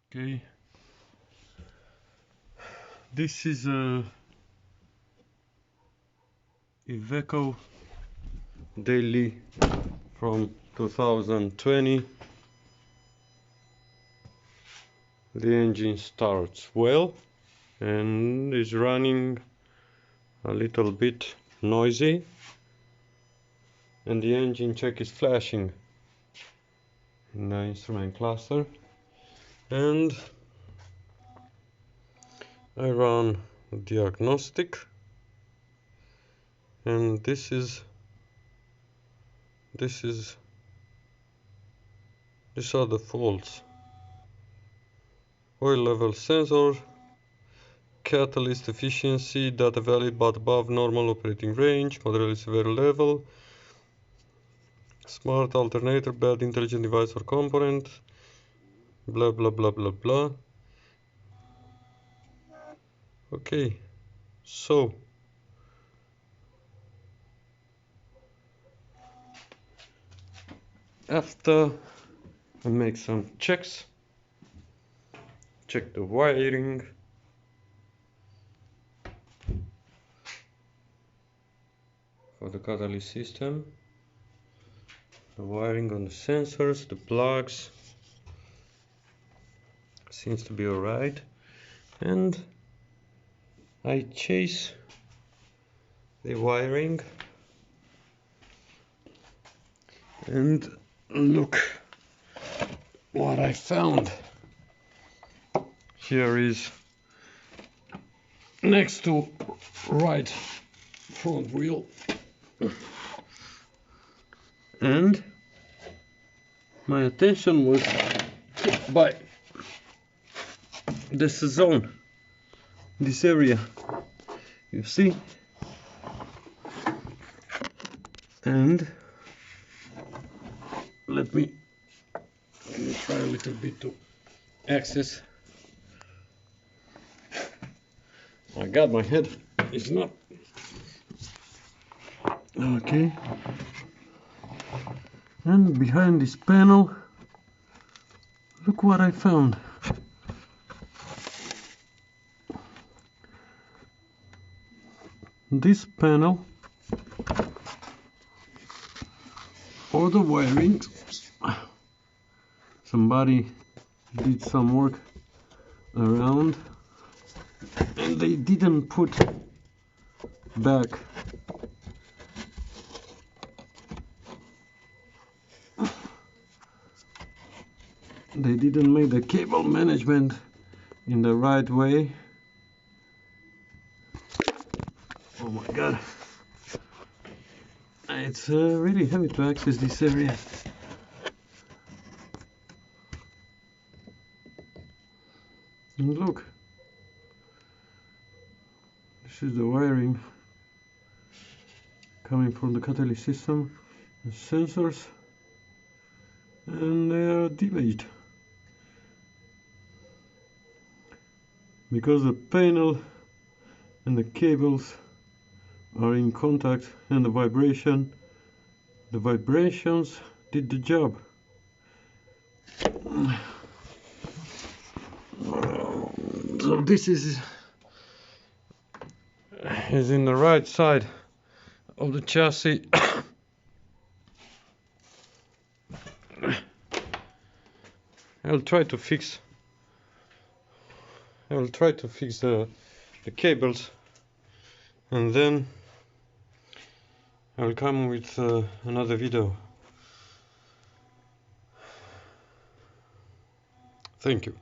Okay, this is a IVECO daily from 2020. The engine starts well and is running a little bit noisy, and the engine check is flashing in the instrument cluster. And I run diagnostic, and these are the faults: oil level sensor, catalyst efficiency, data valid but above normal operating range, moderately severe level, smart alternator, bad intelligent device or component, blah blah blah blah blah. Okay, so after I make some checks, check the wiring, for the catalyst system, the wiring on the sensors, the plugs seems to be alright, and I chase the wiring and look what I found. Here is next to right front wheel, and my attention was hit by this zone, this area, you see, and let me try a little bit to access. I got my head, it's not okay. And behind this panel, look what I found. This panel, all the wiring, somebody did some work around and they didn't put back they didn't make the cable management in the right way. Oh my god, it's really heavy to access this area. And look, this is the wiring coming from the catalyst system, the sensors, and they are damaged because the panel and the cables are in contact, and the vibrations did the job. So this is in the right side of the chassis. I'll try to fix the cables, and then I'll come with another video. Thank you.